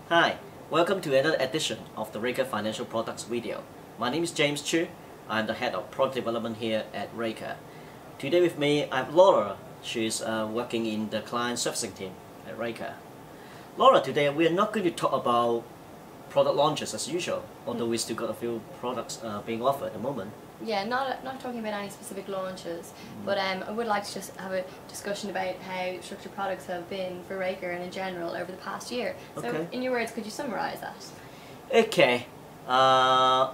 Hi, welcome to another edition of the Reyker Financial Products video. My name is James Chu. I'm the head of product development here at Reyker. Today with me I have Laura. She's working in the client servicing team at Reyker. Laura, today we are not going to talk about product launches as usual, although we still got a few products being offered at the moment. Yeah, not talking about any specific launches, but I would like to just have a discussion about how structured products have been for Reyker and in general over the past year. So, Okay. in your words, could you summarise that? Okay,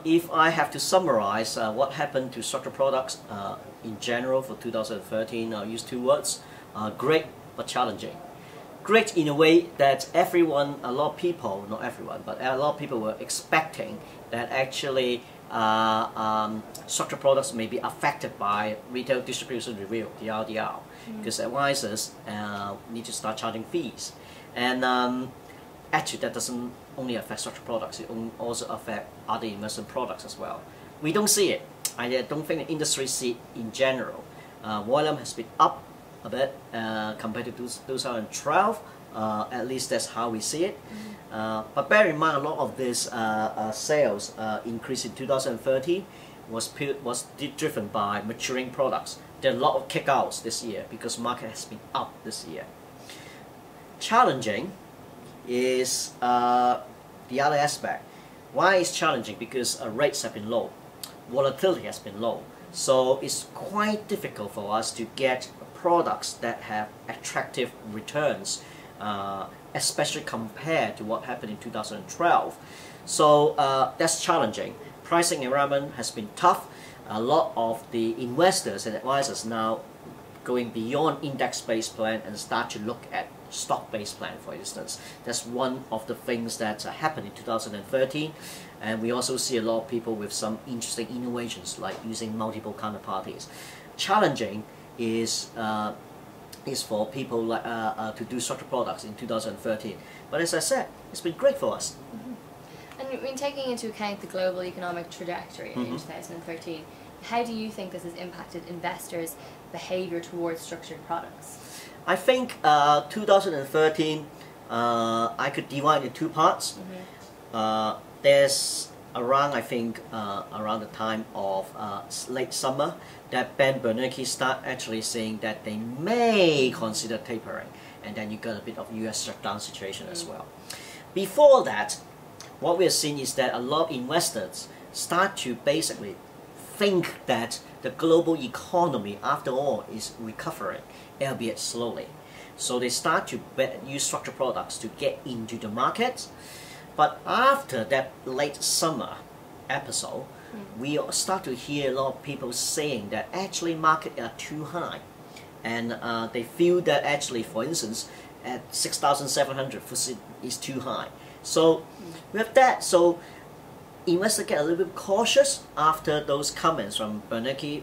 if I have to summarize what happened to structured products in general for 2013, I'll use two words: great but challenging. Great in a way that everyone, a lot of people, not everyone, but a lot of people were expecting that actually structured products may be affected by retail distribution review, the RDR, because advisors need to start charging fees. And actually that doesn't only affect structured products, it also affects other investment products as well. We don't see it. I don't think the industry sees it in general. Volume has been up a bit compared to 2012, at least that's how we see it. But bear in mind, a lot of this sales increase in 2013 was driven by maturing products. There are a lot of kickouts this year because market has been up this year. Challenging is the other aspect. Why is challenging? Because rates have been low, volatility has been low, so it's quite difficult for us to get products that have attractive returns, especially compared to what happened in 2012. So that's challenging. Pricing environment has been tough. A lot of the investors and advisors now going beyond index-based plan and start to look at stock-based plan, for instance. That's one of the things that happened in 2013. And we also see a lot of people with some interesting innovations like using multiple counterparties. Challenging is for people like, to do structured products in 2013. But as I said, it's been great for us. And when taking into account the global economic trajectory in 2013, how do you think this has impacted investors' behaviour towards structured products? I think 2013, I could divide in two parts. There's around, I think, around the time of late summer, that Ben Bernanke start actually saying that they may consider tapering, and then you got a bit of US shutdown situation as well. Before that, what we are seeing is that a lot of investors start to basically think that the global economy, after all, is recovering, albeit slowly. So they start to use structured products to get into the market. But after that late summer episode, we start to hear a lot of people saying that actually markets are too high. And they feel that actually, for instance, at 6,700 is too high. So with that, so investors get a little bit cautious after those comments from Bernanke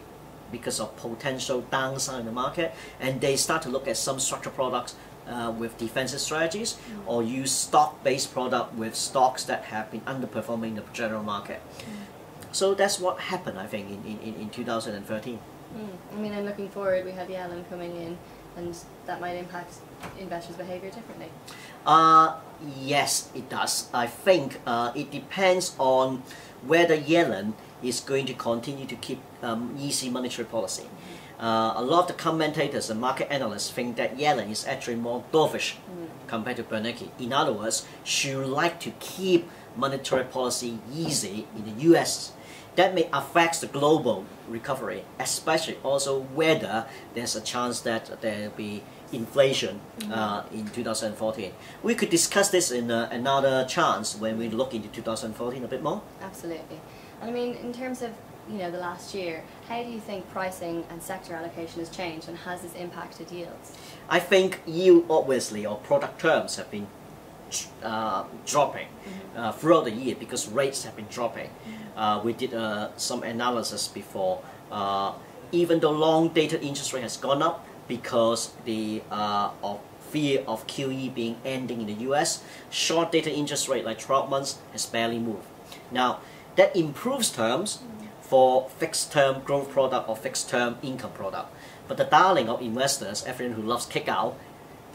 because of potential downside in the market, and they start to look at some structured products with defensive strategies, or use stock-based product with stocks that have been underperforming the general market. So that's what happened, I think, in 2013. I mean, and looking forward, we have Yellen coming in, and that might impact investors' behaviour differently. Yes, it does. I think it depends on whether Yellen is going to continue to keep easy monetary policy. A lot of the commentators and market analysts think that Yellen is actually more dovish compared to Bernanke. In other words, she would like to keep monetary policy easy in the US. That may affect the global recovery, especially also whether there's a chance that there will be inflation in 2014. We could discuss this in another chance when we look into 2014 a bit more. Absolutely. And I mean, in terms of the last year, how do you think pricing and sector allocation has changed, and has this impacted yields? I think yield, obviously, or product terms have been dropping throughout the year because rates have been dropping. We did some analysis before. Even though long-dated interest rate has gone up because of fear of QE being ending in the US, short-dated interest rate like 12 months has barely moved. Now, that improves terms for fixed-term growth product or fixed-term income product. But the darling of investors, everyone who loves kick out,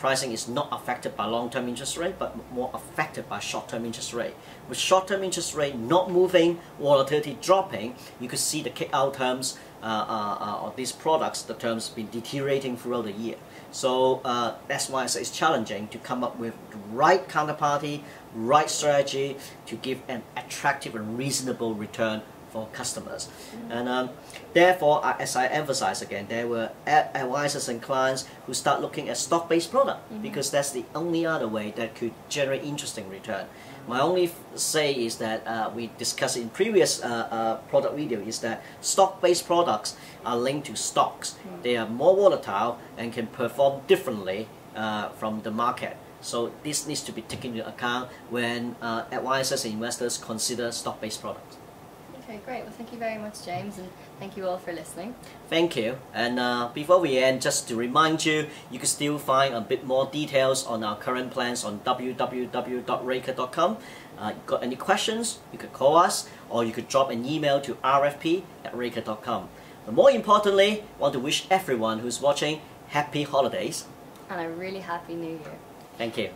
pricing is not affected by long-term interest rate, but more affected by short-term interest rate. With short-term interest rate not moving, volatility dropping, you could see the kick-out terms of these products, the terms been deteriorating throughout the year. So that's why I say it's challenging to come up with the right counterparty, right strategy to give an attractive and reasonable return for customers. And therefore, as I emphasize again, there were advisors and clients who start looking at stock-based product because that's the only other way that could generate interesting return. My only say is that we discussed in previous product video is that stock-based products are linked to stocks. They are more volatile and can perform differently from the market. So this needs to be taken into account when advisors and investors consider stock-based products. Okay, great. Well, thank you very much, James, and thank you all for listening. Thank you. And before we end, just to remind you, you can still find a bit more details on our current plans on www.reyker.com. Got any questions, you could call us, or you could drop an email to rfp@reyker.com. But more importantly, I want to wish everyone who's watching happy holidays. And a really happy New Year. Thank you.